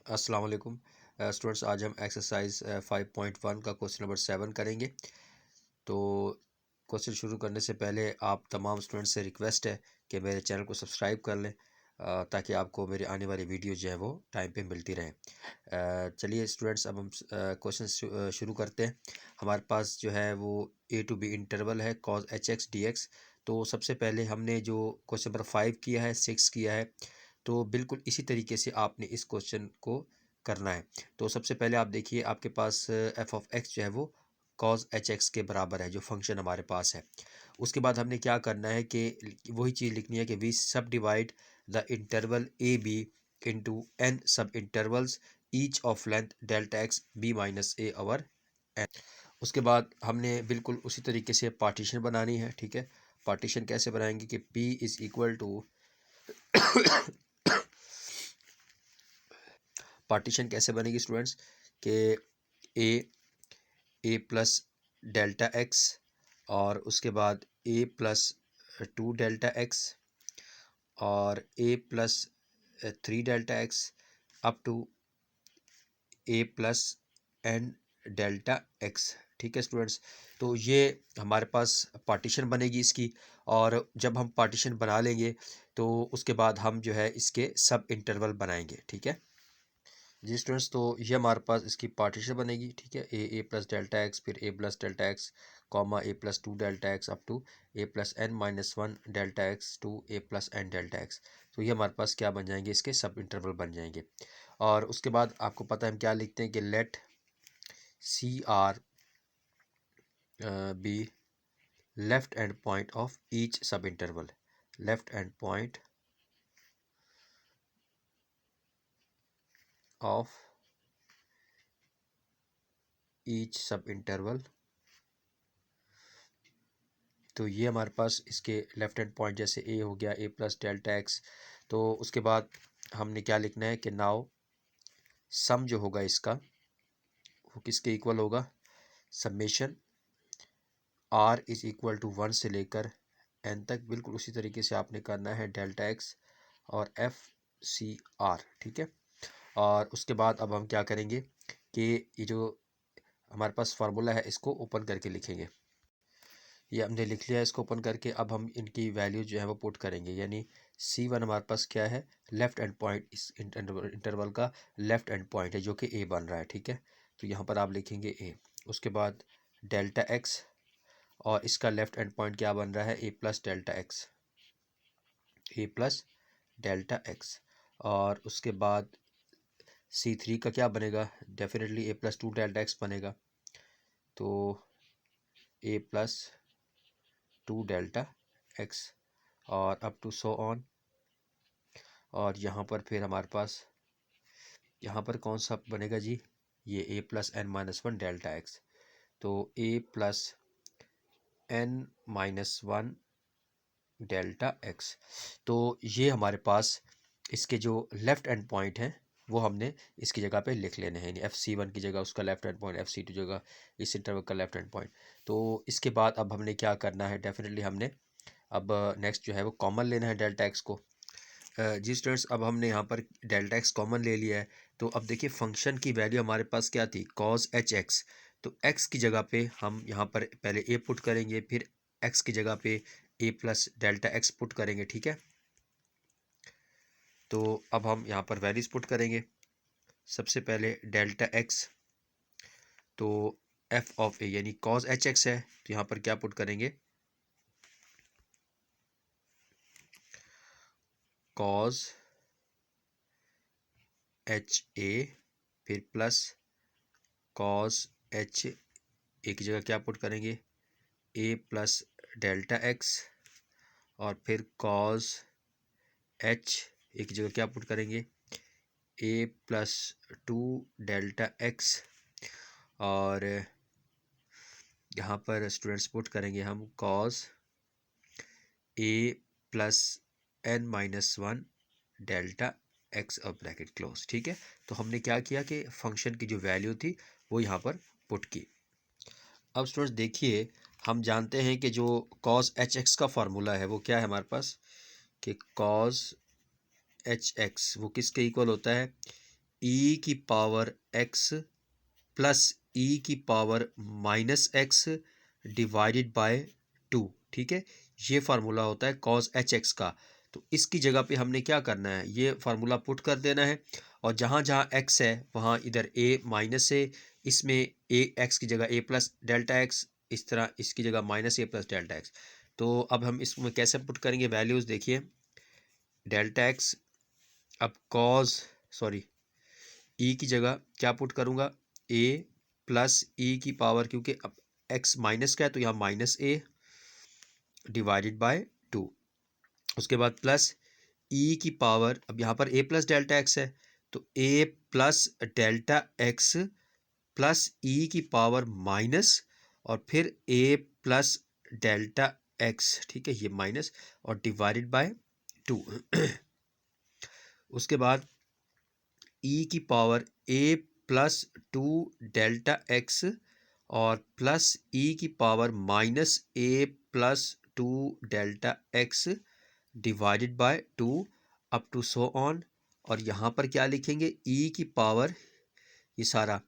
अस्सलाम वालेकुम स्टूडेंट्स। आज हम एक्सरसाइज 5.1 का क्वेश्चन नंबर 7 करेंगे। तो क्वेश्चन शुरू करने से पहले आप तमाम स्टूडेंट्स से रिक्वेस्ट है कि मेरे चैनल को सब्सक्राइब कर लें ताकि आपको मेरी आने वाली वीडियो जो है वो टाइम पे मिलती रहे। चलिए स्टूडेंट्स, अब हम क्वेश्चन शुरू करते हैं। हमारे पास जो है वो ए टू बी इंटरवल है cos hx dx। तो सबसे पहले हमने जो क्वेश्चन नंबर 5 किया है, 6 किया है, तो बिल्कुल इसी तरीके से आपने इस क्वेश्चन को करना है। तो सबसे पहले आप देखिए, आपके पास एफ ऑफ एक्स जो है वो cos एच एक्स के बराबर है, जो फंक्शन हमारे पास है। उसके बाद हमने क्या करना है कि वही चीज़ लिखनी है कि we subdivide the interval A B into N subintervals each of length delta X B minus A over N. उसके बाद हमने बिल्कुल उसी तरीके से पार्टीशन बनानी है। ठीक है, पार्टीशन कैसे बनाएंगे कि P is equal to partition कैसे बनेगी स्टूडेंट्स के ए प्लस डेल्टा एक्स और उसके बाद ए प्लस 2 डेल्टा एक्स और A plus 3 delta X up to A plus N delta x. ठीक है स्टूडेंट्स, तो ये हमारे पास पार्टीशन बनेगी इसकी। और जब हम पार्टीशन बना लेंगे तो उसके बाद हम जो है इसके सब इंटरवल बनाएंगे। ठीक है जी स्टूडेंट्स, तो ये हमारे पास इसकी पार्टीशन बनेगी। ठीक है, ए प्लस डेल्टा एक्स, फिर A plus delta X comma A plus 2 delta X up to A plus N minus 1 delta X to A plus N delta X. तो ये हमारे पास क्या बन जाएंगे, इसके सब इंटरवल बन जाएंगे। और उसके बाद आपको पता है हम क्या लिखते हैं कि let c r be left end point of each sub interval. Left end point of each sub interval. तो ये हमारे पास इसके लेफ्ट हैंड पॉइंट जैसे ए हो गया, ए प्लस डेल्टा एक्स। तो उसके बाद हमने क्या लिखना है कि नाउ सम जो होगा इसका वो किसके इक्वल होगा, summation r is equal to 1 से लेकर एन तक। बिल्कुल उसी तरीके से आपने करना है डेल्टा एक्स और एफ सी आर। ठीक है, और उसके बाद अब हम क्या करेंगे कि ये जो हमारे पास फार्मूला है इसको ओपन करके लिखेंगे। ये हमने लिख लिया है इसको ओपन करके। अब हम इनकी वैल्यू जो है वो पुट करेंगे, यानी C1 हमारे पास क्या है, लेफ्ट एंड पॉइंट, इस इंटरवल का लेफ्ट एंड पॉइंट है जो कि A बन रहा है। ठीक है, तो यहाँ पर आप लिखेंगे A। उसके बाद डेल्टा एक्स और इसका लेफ्ट एंड पॉइंट क्या बन रहा है, A plus delta x, A plus delta x. और उसके बाद C3 का क्या बनेगा, definitely A plus 2 delta x बनेगा, तो A प्लस 2 डेल्टा एक्स और अप टू सो ऑन। और यहाँ पर फिर हमारे पास यहाँ पर कौन सा बनेगा जी, ये A plus N minus 1 delta X. तो A plus N minus 1 delta X. तो ये हमारे पास इसके जो लेफ्ट एंड पॉइंट हैं वो हमने इसकी जगह पे लिख लेने हैं, यानी FC1 की जगह उसका लेफ्ट हैंड पॉइंट, FC2 जगह इस इंटरवल का लेफ्ट हैंड पॉइंट। तो इसके बाद अब हमने क्या करना है, डेफिनेटली हमने अब नेक्स्ट जो है वो कॉमन लेना है डेल्टा एक्स को। जी स्टूडेंट्स, अब हमने यहाँ पर डेल्टा एक्स कॉमन ले लिया है। तो अब देखिए फंक्शन की वैल्यू हमारे पास क्या थी, cos एच एक्स। तो x की जगह पे हम यहाँ पर पहले a पुट करेंगे, फिर x की जगह पे a plus delta x put करेंगे। ठीक है, तो अब हम यहाँ पर वैल्यूज पुट करेंगे। सबसे पहले डेल्टा एक्स, तो f ऑफ a यानी cos एच एक्स है, तो यहाँ पर क्या पुट करेंगे, cos एच ए, फिर प्लस cos एच ए की जगह क्या पुट करेंगे, ए प्लस डेल्टा एक्स और फिर cos एच ए की जगह क्या पुट करेंगे, ए प्लस 2 डेल्टा एक्स। और यहाँ पर स्टूडेंट्स पुट करेंगे हम cos A plus N minus 1 delta x और ब्रैकेट क्लोज। ठीक है, तो हमने क्या किया कि फंक्शन की जो वैल्यू थी वो यहाँ पर पुट की। अब स्टूडेंट्स देखिए, हम जानते हैं कि जो cos एच एक्स का फार्मूला है वो क्या है हमारे पास, कि cos एच एक्स वो किसके इक्वल होता है, ई की पावर एक्स प्लस ई की power minus x divided by 2। ठीक है, ये फार्मूला होता है कॉस एच एक्स का। तो इसकी जगह पे हमने क्या करना है, ये फार्मूला पुट कर देना है, और जहाँ जहाँ एक्स है वहाँ इधर ए माइनस ए, इसमें ए एक्स की जगह ए प्लस डेल्टा एक्स, इस तरह इसकी जगह माइनस ए प्लस डेल्टा एक्स। तो अब हम इसमें कैसे पुट करेंगे वैल्यूज़, देखिए डेल्टा एक्स, अब ई की जगह क्या पुट करूँगा, ए प्लस ई की पावर, क्योंकि अब एक्स माइनस का है तो यहाँ माइनस ए डिवाइडेड बाय 2। उसके बाद प्लस ई की पावर, अब यहाँ पर ए प्लस डेल्टा एक्स है तो A plus delta x plus ई की पावर माइनस, और फिर ए प्लस डेल्टा एक्स, ठीक है ये माइनस, और डिवाइडेड बाय 2। उसके बाद ई की पावर ए प्लस 2 डेल्टा एक्स और प्लस ई की power minus A plus 2 delta x divided by 2 up to so on. और यहाँ पर क्या लिखेंगे, ई की पावर ये सारा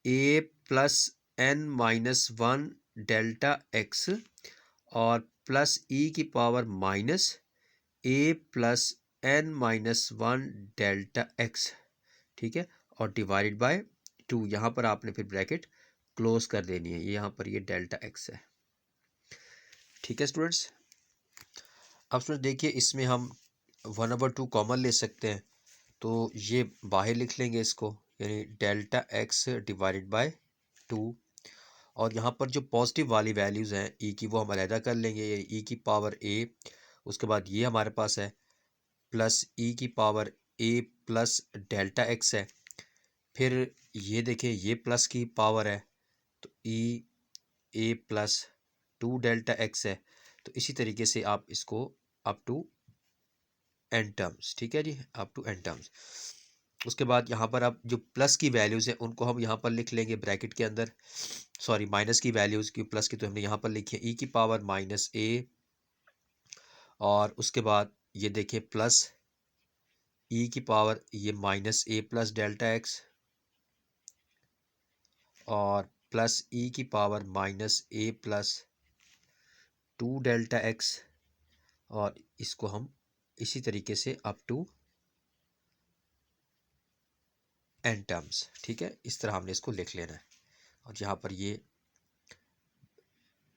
A plus N minus 1 delta x और प्लस ई की पावर माइनस ए plus N minus 1 delta x, ठीक है, और डिवाइडेड बाय 2। यहाँ पर आपने फिर ब्रैकेट क्लोज कर देनी है, यहाँ पर ये डेल्टा एक्स है। ठीक है स्टूडेंट्स, अब स्टूडेंट देखिए इसमें हम 1/2 कॉमन ले सकते हैं, तो ये बाहर लिख लेंगे इसको, यानी डेल्टा एक्स डिवाइडेड बाय 2। और यहाँ पर जो पॉजिटिव वाली वैल्यूज़ हैं ई की वो हम अलहदा कर लेंगे, ई की पावर ए, उसके बाद ये हमारे पास है प्लस ई की पावर ए प्लस डेल्टा एक्स है, फिर ये देखिए ये प्लस की पावर है तो ई ए प्लस 2 डेल्टा एक्स है। तो इसी तरीके से आप इसको अप टू एन टर्म्स, ठीक है जी, अप टू एन टर्म्स। उसके बाद यहाँ पर आप जो प्लस की वैल्यूज़ हैं उनको हम यहाँ पर लिख लेंगे ब्रैकेट के अंदर, सॉरी माइनस की वैल्यूज़ की, प्लस की तो हमने यहाँ पर लिखी है ई की पावर माइनस ए, और उसके बाद ये देखिए प्लस ई की पावर ये माइनस ए प्लस डेल्टा एक्स और प्लस ई की पावर माइनस ए प्लस 2 डेल्टा एक्स, और इसको हम इसी तरीके से अप टू एन टर्म्स, ठीक है, इस तरह हमने इसको लिख लेना है, और यहाँ पर ये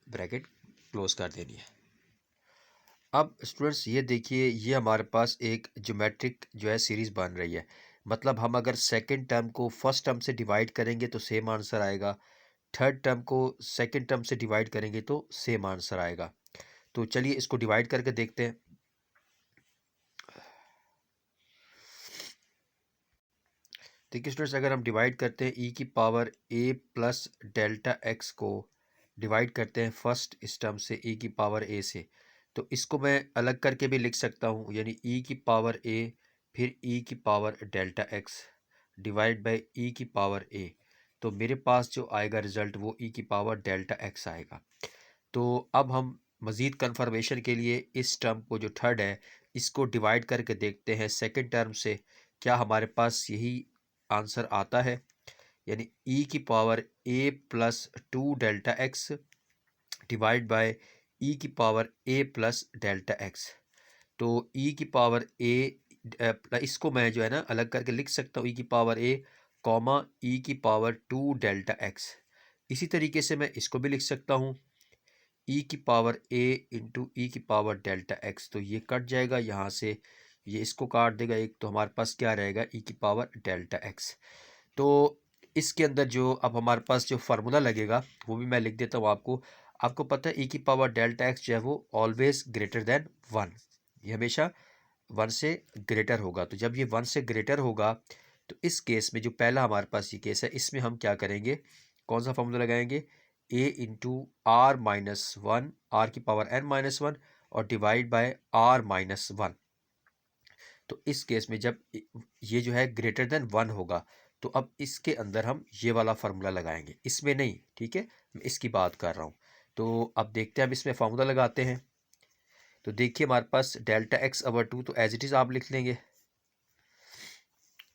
ब्रैकेट क्लोज कर देनी है। अब स्टूडेंट्स ये देखिए ये हमारे पास एक ज्योमेट्रिक जो है सीरीज़ बन रही है, मतलब हम अगर सेकंड टर्म को फर्स्ट टर्म से डिवाइड करेंगे तो सेम आंसर आएगा, थर्ड टर्म को सेकंड टर्म से डिवाइड करेंगे तो सेम आंसर आएगा। तो चलिए इसको डिवाइड करके देखते हैं। देखिए स्टूडेंट्स अगर हम डिवाइड करते हैं ई की पावर ए प्लस डेल्टा एक्स को डिवाइड करते हैं फर्स्ट इस टर्म से ई की पावर ए से, तो इसको मैं अलग करके भी लिख सकता हूँ, यानी ई की पावर ए फिर ई की power delta X divide by E की पावर ए। तो मेरे पास जो आएगा रिज़ल्ट वो ई की पावर डेल्टा एक्स आएगा। तो अब हम मज़ीद कन्फर्मेशन के लिए इस टर्म को जो थर्ड है इसको डिवाइड करके देखते हैं सेकंड टर्म से, क्या हमारे पास यही आंसर आता है, यानी ई की power A plus 2 delta X divide by E की पावर ए प्लस डेल्टा एक्स। तो ई की पावर ए, इसको मैं जो है ना अलग करके लिख सकता हूँ, ई की पावर ए कॉमा ई की पावर 2 डेल्टा एक्स। इसी तरीके से मैं इसको भी लिख सकता हूँ ई की पावर ए इंटू ई की पावर डेल्टा एक्स। तो ये कट जाएगा यहाँ से, ये इसको काट देगा एक, तो हमारे पास क्या रहेगा ई की पावर डेल्टा एक्स। तो इसके अंदर जो अब हमारे पास जो फार्मूला लगेगा वो भी मैं लिख देता हूँ आपको। आपको पता है ई की पावर डेल्टा एक्स जो है वो ऑलवेज ग्रेटर देन 1, ये हमेशा 1 से ग्रेटर होगा। तो जब ये 1 से ग्रेटर होगा तो इस केस में जो पहला हमारे पास ये केस है इसमें हम क्या करेंगे, कौन सा फार्मूला लगाएंगे, ए इंटू आर माइनस 1 आर की पावर एन माइनस 1 और डिवाइड बाय आर माइनस 1। तो इस केस में जब ये जो है ग्रेटर देन 1 होगा तो अब इसके अंदर हम ये वाला फार्मूला लगाएंगे, इसमें नहीं, ठीक है, मैं इसकी बात कर रहा हूँ। तो अब देखते हैं, अब इसमें फार्मूला लगाते हैं। तो देखिए हमारे पास डेल्टा एक्स/2 तो एज इट इज़ आप लिख लेंगे,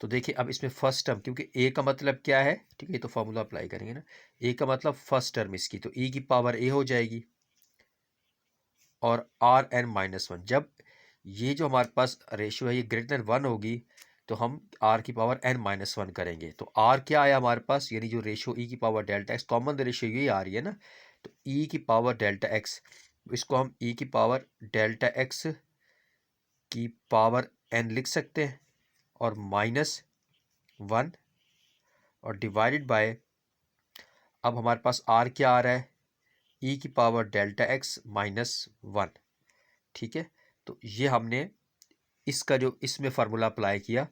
तो देखिए अब इसमें फर्स्ट टर्म, क्योंकि ए का मतलब क्या है, ठीक है, ये तो फॉर्मूला अप्लाई करेंगे ना, ए का मतलब फर्स्ट टर्म इसकी, तो ई की पावर ए हो जाएगी और आर एन माइनस वन। जब ये जो हमारे पास रेशियो है ये ग्रेटर देन वन होगी तो हम आर की पावर एन माइनस वन करेंगे। तो आर क्या आया हमारे पास, यानी जो रेशियो ई की power delta x, common ratio यही आ रही है ना, तो ई की पावर डेल्टा एक्स, इसको हम ई की पावर डेल्टा एक्स की पावर एन लिख सकते हैं और माइनस वन और डिवाइडेड बाय, अब हमारे पास आर क्या आ रहा है, ई की power delta x minus one. ठीक है, तो ये हमने इसका जो इसमें फार्मूला अप्लाई किया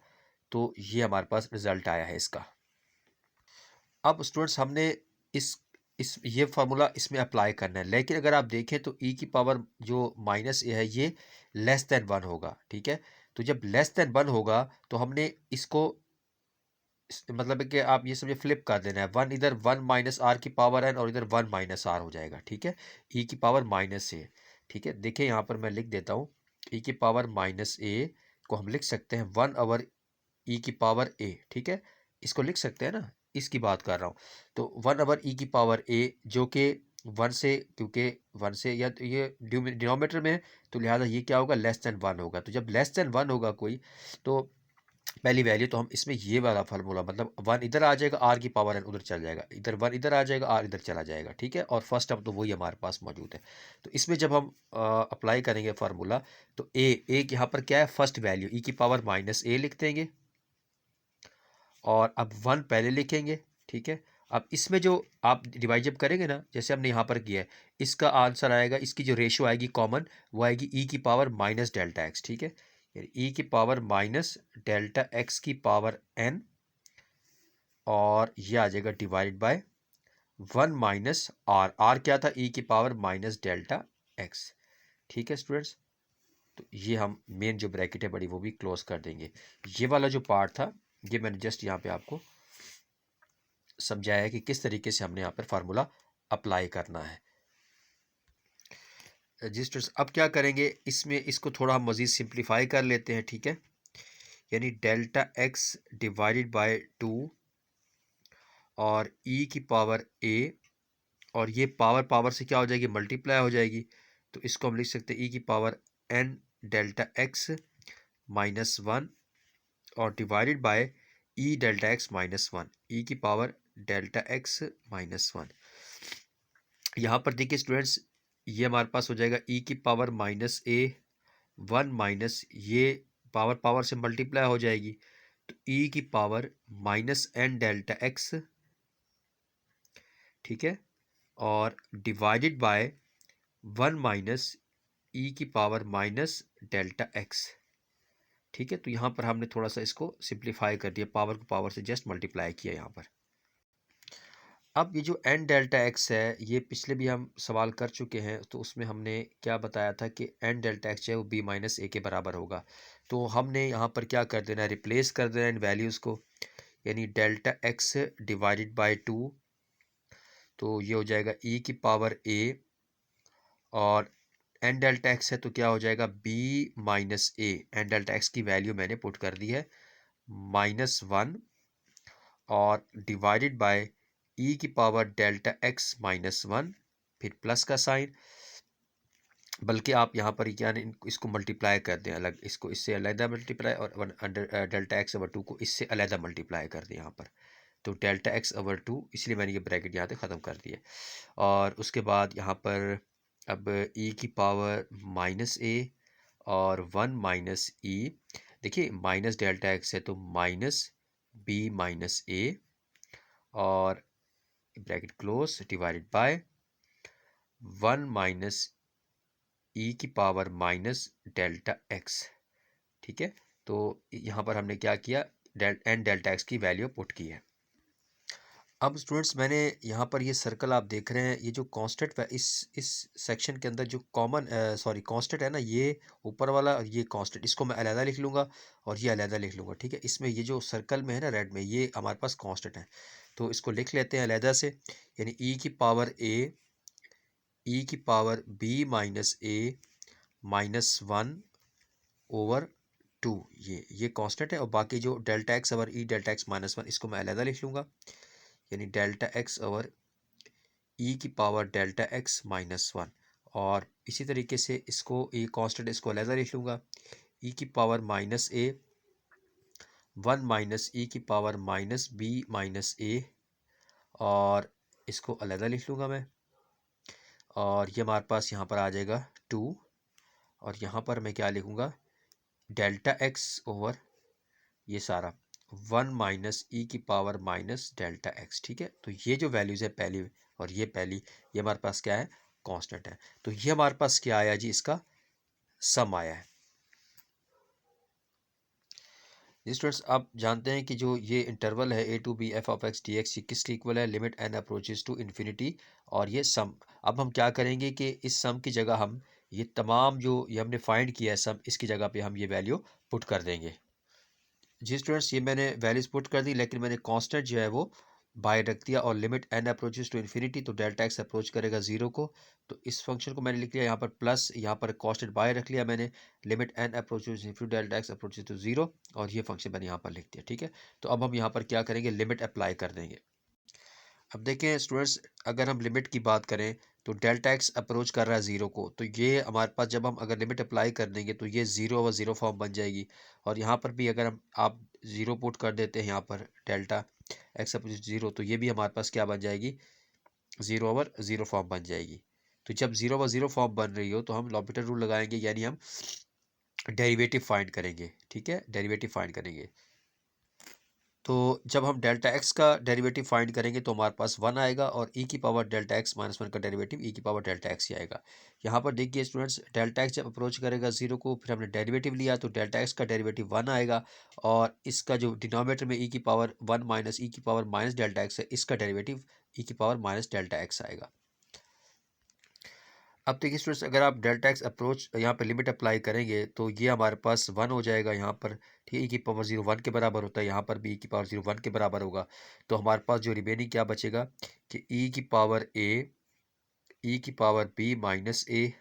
तो ये हमारे पास रिजल्ट आया है इसका। अब स्टूडेंट्स हमने इस ये फार्मूला इसमें अप्लाई करना है, लेकिन अगर आप देखें तो ई की पावर जो माइनस ए है ये लेस देन वन होगा। ठीक है, तो जब लेस देन वन होगा तो हमने इसको मतलब है कि आप ये समझे फ्लिप कर देना है, वन इधर वन माइनस आर की पावर एन और इधर वन माइनस आर हो जाएगा। ठीक है, ई की पावर माइनस ए। ठीक है, देखिए यहाँ पर मैं लिख देता हूँ, ई की पावर माइनस ए को हम लिख सकते हैं वन ओवर ई की पावर ए। ठीक है, इसको लिख सकते हैं ना, इसकी बात कर रहा हूँ। तो वन ओवर ई की पावर ए जो कि वन से, क्योंकि वन से या तो ये डिनोमीटर में है तो लिहाजा ये क्या होगा, लेस देन वन होगा। तो जब लेस देन वन होगा कोई तो पहली वैल्यू, तो हम इसमें ये वाला फार्मूला मतलब वन इधर आ जाएगा, आर की पावर एन उधर चल जाएगा, इधर वन इधर आ जाएगा, आर इधर चला जाएगा। ठीक है, और फर्स्ट टर्म तो वही हमारे पास मौजूद है। तो इसमें जब हम अप्लाई करेंगे फार्मूला तो ए यहाँ पर क्या है, फर्स्ट वैल्यू ई की पावर माइनस ए लिख देंगे और अब वन पहले लिखेंगे। ठीक है, अब इसमें जो आप डिवाइड जब करेंगे ना, जैसे हमने यहाँ पर किया है, इसका आंसर आएगा, इसकी जो रेशियो आएगी कॉमन वो आएगी ई की पावर माइनस डेल्टा एक्स। ठीक है, ई की पावर माइनस डेल्टा एक्स की पावर एन और ये आ जाएगा divided by one minus r. R क्या था, ई की पावर माइनस डेल्टा एक्स। ठीक है स्टूडेंट्स, तो ये हम मेन जो ब्रैकेट है बड़ी वो भी क्लोज कर देंगे। ये वाला जो पार्ट था ये मैंने जस्ट यहाँ पे आपको समझाया कि किस तरीके से हमने यहाँ पर फार्मूला अप्लाई करना है। जी स्टूडेंट्स, अब क्या करेंगे, इसमें इसको थोड़ा हम मज़ीद सिंप्लीफाई कर लेते हैं। ठीक है, यानी delta x divided by two और ई की पावर ए, और ये पावर पावर से क्या हो जाएगी, मल्टीप्लाई हो जाएगी। तो इसको हम लिख सकते हैं ई की power N delta x minus one और divided by E delta x minus one, E की power delta x minus one. यहाँ पर देखिए स्टूडेंट्स, ये हमारे पास हो जाएगा ई की power minus a one minus ये पावर पावर से मल्टीप्लाई हो जाएगी, तो ई की power minus n delta x. ठीक है, और डिवाइडेड बाय वन माइनस ई की पावर माइनस डेल्टा एक्स। ठीक है, तो यहाँ पर हमने थोड़ा सा इसको सिंप्लीफाई कर दिया, पावर को पावर से जस्ट मल्टीप्लाई किया यहाँ पर। अब ये जो एन डेल्टा एक्स है ये पिछले भी हम सवाल कर चुके हैं, तो उसमें हमने क्या बताया था कि एन डेल्टा एक्स जो है वो बी माइनस ए के बराबर होगा। तो हमने यहाँ पर क्या कर देना है, रिप्लेस कर देना है इन वैल्यूज़ को, यानी delta x divided by two, तो ये हो जाएगा ई की पावर ए और एन डेल्टा एक्स है तो क्या हो जाएगा बी माइनस ए। एन डेल्टा एक्स की वैल्यू मैंने पुट कर दी है माइनस वन और डिवाइडेड बाय ई की power delta x minus one, फिर प्लस का साइन, बल्कि आप यहाँ पर क्या इसको मल्टीप्लाई कर दें अलग, इसको इससे अलहदा मल्टीप्लाई और one under delta x over two को इससे अलहदा मल्टीप्लाई कर दें यहाँ पर, तो डेल्टा एक्स ओवर टू, इसलिए मैंने ये ब्रैकेट यहाँ पे ख़त्म कर दिया। और उसके बाद यहाँ पर अब ई की पावर माइनस ए और वन माइनस ई, देखिए माइनस डेल्टा एक्स है तो माइनस बी माइनस ए और bracket close divided by one minus ई की पावर माइनस डेल्टा एक्स। ठीक है, तो यहाँ पर हमने क्या किया, एन डेल्टा एक्स की वैल्यू पुट की है। अब स्टूडेंट्स मैंने यहाँ पर ये सर्कल आप देख रहे हैं, ये जो कांस्टेंट इस सेक्शन के अंदर जो कॉमन कांस्टेंट है ना, ये ऊपर वाला और ये कांस्टेंट, इसको मैं अलहदा लिख लूँगा और ये अलहदा लिख लूँगा। ठीक है, इसमें ये जो सर्कल में है ना रेड में, ये हमारे पास कांस्टेंट है, तो इसको लिख लेते हैं अलहदा से, यानी ई की पावर ए, ई की power b minus a minus one over two, ये कांस्टेंट है, और बाकी जो delta x over e delta x minus one इसको मैं अलग लिख लूँगा, यानी डेल्टा एक्स ओवर ई की power delta x minus one. और इसी तरीके से इसको ये कांस्टेंट इसको अलग लिख लूँगा, ई की power minus a one minus ई की पावर माइनस बी माइनस ए, और इसको अलग लिख लूँगा मैं, और ये हमारे पास यहाँ पर आ जाएगा टू, और यहाँ पर मैं क्या लिखूँगा, डेल्टा एक्स ओवर ये सारा वन माइनस ई की पावर माइनस डेल्टा एक्स। ठीक है, तो ये जो वैल्यूज़ है पहली और ये पहली, ये हमारे पास क्या है, कांस्टेंट है। तो ये हमारे पास क्या आया जी, इसका सम आया है। जी स्टूडेंट्स, आप जानते हैं कि जो ये इंटरवल है A to B F of X D X, ये किसके इक्वल है, limit N approaches to infinity, और ये सम। अब हम क्या करेंगे कि इस सम की जगह हम ये तमाम जो ये हमने फाइंड किया है सम, इसकी जगह पे हम ये वैल्यू पुट कर देंगे। जी स्टूडेंट्स, ये मैंने वैल्यूज पुट कर दी, लेकिन मैंने कांस्टेंट जो है वो बाय रख दिया, और limit N approaches to infinity, तो डेल्टा एक्स अप्रोच करेगा जीरो को, तो इस फंक्शन को मैंने लिख लिया यहाँ पर प्लस, यहाँ पर कांस्टेंट बाय रख लिया मैंने, limit N approaches infinity delta x approaches to zero, और ये फंक्शन मैंने यहाँ पर लिख दिया। ठीक है, तो अब हम यहाँ पर क्या करेंगे, लिमिट अप्लाई कर देंगे। अब देखें स्टूडेंट्स, अगर हम लिमिट की बात करें तो डेल्टा एक्स अप्रोच कर रहा है ज़ीरो को, तो ये हमारे पास जब हम अगर लिमिट अप्लाई कर देंगे तो ये ज़ीरो और ज़ीरो फॉर्म बन जाएगी, और यहाँ पर भी अगर हम आप ज़ीरो पुट कर देते हैं यहाँ पर डेल्टा एक्स अप्रोच ज़ीरो, तो ये भी हमारे पास क्या बन जाएगी, ज़ीरो ओवर ज़ीरो फॉर्म बन जाएगी। तो जब ज़ीरो ओवर ज़ीरो फॉर्म बन रही हो तो हम लॉपिटल रूल लगाएंगे, यानी हम डेरिवेटिव फाइंड करेंगे। ठीक है, डेरिवेटिव फाइंड करेंगे, तो जब हम डेल्टा एक्स का डेरिवेटिव फाइंड करेंगे तो हमारे पास वन आएगा, और ई की power delta x minus one का डेरिवेटिव ई की पावर डेल्टा एक्स ही आएगा। यहाँ पर देखिए स्टूडेंट्स, डेल्टा एक्स जब अप्रोच करेगा जीरो को, फिर हमने डेरिवेटिव लिया तो डेल्टा एक्स का डेरिवेटिव वन आएगा, और इसका जो डिनोमिनेटर में ई की पावर वन माइनस ई की पावर माइनस डेल्टा एक्स है, इसका डेरिवेटिव ई की पावर माइनस डेल्टा एक्स आएगा। अब देखिए स्टूडेंट्स, अगर आप डेल्टा एक्स अप्रोच यहाँ पे लिमिट अप्लाई करेंगे तो ये हमारे पास वन हो जाएगा यहाँ पर, ठीक है, ई की पावर जीरो वन के बराबर होता है, यहाँ पर भी ई की पावर जीरो वन के बराबर होगा। तो हमारे पास जो रिमेनिंग क्या बचेगा कि ई की पावर ए ई की power b minus a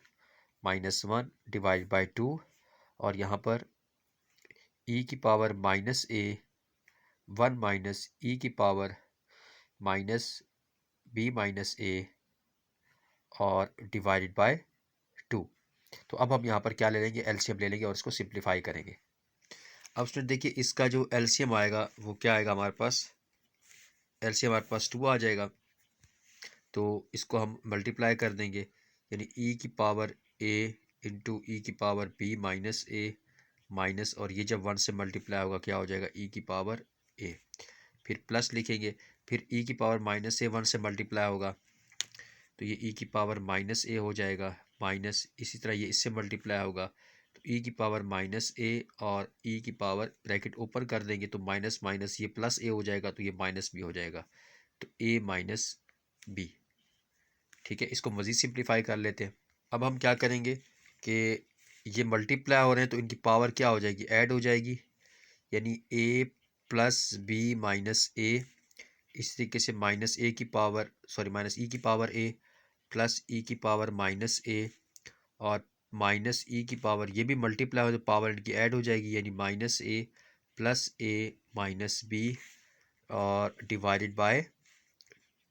minus one divide by two, और यहाँ पर ई की power minus a one minus ई की पावर माइनस बी माइनस ए, और डिवाइडेड बाय टू। तो अब हम यहाँ पर क्या ले लेंगे, एलसीएम ले लेंगे और इसको सिंप्लीफाई करेंगे। अब स्टूडेंट देखिए, इसका जो एलसीएम आएगा वो क्या आएगा, हमारे पास एलसीएम हमारे पास टू आ जाएगा, तो इसको हम मल्टीप्लाई कर देंगे, यानी ई की पावर ए इंटू ई की power b minus a minus, और ये जब वन से मल्टीप्लाई होगा क्या हो जाएगा, ई की पावर ए, फिर प्लस लिखेंगे, फिर ई की पावर माइनस ए वन से मल्टीप्लाई होगा तो ये ई की पावर माइनस ए हो जाएगा, माइनस इसी तरह ये इससे मल्टीप्लाई होगा तो ई की पावर माइनस ए, और ई की पावर ब्रैकेट ओपन कर देंगे तो माइनस माइनस ये प्लस ए हो जाएगा, तो ये माइनस बी हो जाएगा, तो ए माइनस बी। ठीक है, इसको मज़ीद सिंप्लीफाई कर लेते हैं। अब हम क्या करेंगे कि ये मल्टीप्लाई हो रहे हैं तो इनकी पावर क्या हो जाएगी, ऐड हो जाएगी, यानी ए प्लस बी माइनस ए, इस तरीके से माइनस ए की पावर सॉरी माइनस ई की पावर ए प्लस ई की पावर माइनस ए, और माइनस ई की पावर ये भी मल्टीप्लाई हो तो पावर इनकी ऐड हो जाएगी, यानी माइनस ए प्लस ए माइनस बी, और डिवाइडेड बाय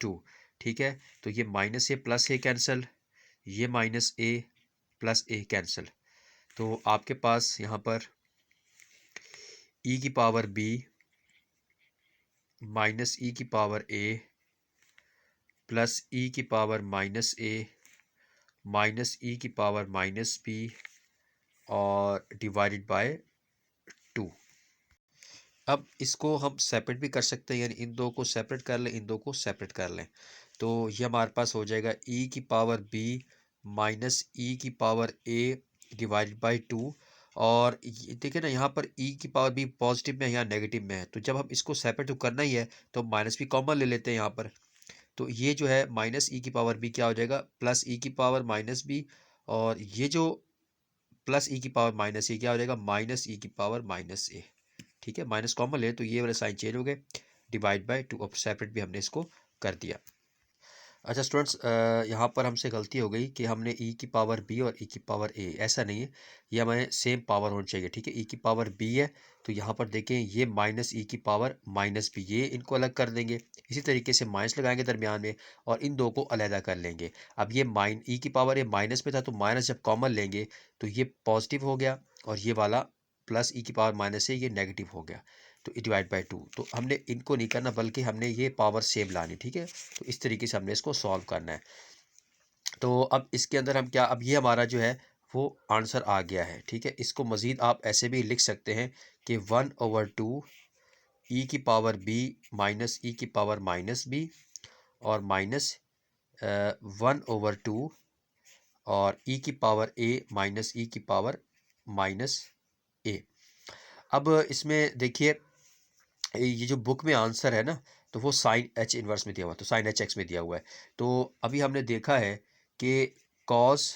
टू। ठीक है, तो ये माइनस ए प्लस ए कैंसिल, ये माइनस ए प्लस ए कैंसिल, तो आपके पास यहाँ पर ई की पावर बी माइनस ई की पावर ए प्लस ई की पावर माइनस ए माइनस ई की पावर माइनस बी, और डिवाइडेड बाय टू। अब इसको हम सेपरेट भी कर सकते हैं, यानी इन दो को सेपरेट कर लें, इन दो को सेपरेट कर लें, तो ये हमारे पास हो जाएगा ई की पावर बी माइनस ई की power A divided by two, और देखिए ना यहाँ पर ई की पावर बी पॉजिटिव में है, यहाँ नेगेटिव में है, तो जब हम इसको सेपरेट तो करना ही है तो माइनस भी कॉमन ले लेते हैं यहाँ पर, तो ये जो है माइनस ई की पावर बी क्या हो जाएगा, प्लस ई की पावर माइनस बी, और ये जो प्लस ई की पावर माइनस ए क्या हो जाएगा, माइनस ई की पावर माइनस ए। ठीक है, माइनस कॉमन ले तो ये वाले साइन चेंज हो गए, डिवाइड बाय टू, अब सेपरेट भी हमने इसको कर दिया। अच्छा स्टूडेंट्स, यहाँ पर हमसे गलती हो गई कि हमने ई की पावर बी और ई की पावर ए, ऐसा नहीं है, ये हमें सेम पावर होनी चाहिए। ठीक है, ई की पावर बी है तो यहाँ पर देखें ये माइनस ई की पावर माइनस बी, ये इनको अलग कर देंगे। इसी तरीके से माइनस लगाएंगे दरमियान में और इन दो को अलहदा कर लेंगे। अब ये ई की पावर ये माइनस में था तो माइनस जब कॉमन लेंगे तो ये पॉजिटिव हो गया और ये वाला प्लस ई की पावर माइनस है ये नेगेटिव हो गया, तो डिवाइड बाई टू। तो हमने इनको नहीं करना बल्कि हमने ये पावर सेम लानी। ठीक है, तो इस तरीके से हमने इसको सॉल्व करना है। तो अब इसके अंदर हम क्या, अब ये हमारा जो है वो आंसर आ गया है। ठीक है, इसको मज़ीद आप ऐसे भी लिख सकते हैं कि 1/2 ई की पावर बी माइनस ई की पावर माइनस बी और माइनस 1/2 और ई की पावर ए माइनस ई की पावर माइनस ए। अब इसमें देखिए ये जो बुक में आंसर है ना, तो वो साइन एच इनवर्स में दिया हुआ है, तो साइन एच एक्स में दिया हुआ है। तो अभी हमने देखा है कि कॉस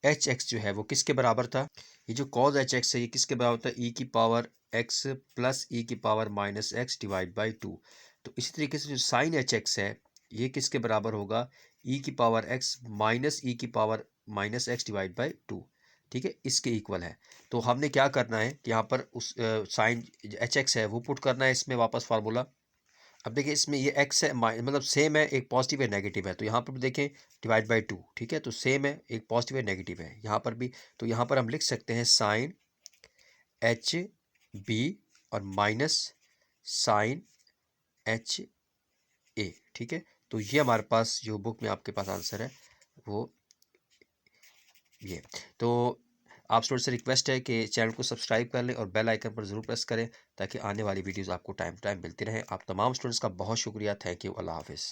एच एक्स जो है वो किसके बराबर था, ये जो कॉस एच एक्स है ये किसके बराबर था, ई की पावर एक्स प्लस ई की power minus x divide by to. तो इसी तरीके से जो साइन एच एक्स है ये किसके बराबर होगा, ई की पावर एक्स माइनस ई की power minus x divide by to. ठीक है, इसके इक्वल है। तो हमने क्या करना है कि यहाँ पर उस साइन एच एक्स है वो पुट करना है इसमें वापस फार्मूला। अब देखिए इसमें ये एक्स है मतलब सेम है, एक पॉजिटिव है नेगेटिव है, तो यहाँ पर भी देखें डिवाइड बाई टू। ठीक है, तो सेम है, एक पॉजिटिव है नेगेटिव है यहाँ पर भी, तो यहाँ पर हम लिख सकते हैं साइन एच बी और माइनस साइन एच ए। ठीक है, तो ये हमारे पास जो बुक में आपके पास आंसर है वो ये। तो आप स्टूडेंट से रिक्वेस्ट है कि चैनल को सब्सक्राइब कर लें और बेल आइकन पर ज़रूर प्रेस करें ताकि आने वाली वीडियोस आपको टाइम टू टाइम मिलती रहें। आप तमाम स्टूडेंट्स का बहुत शुक्रिया। Thank you. अल्लाह हाफिज़।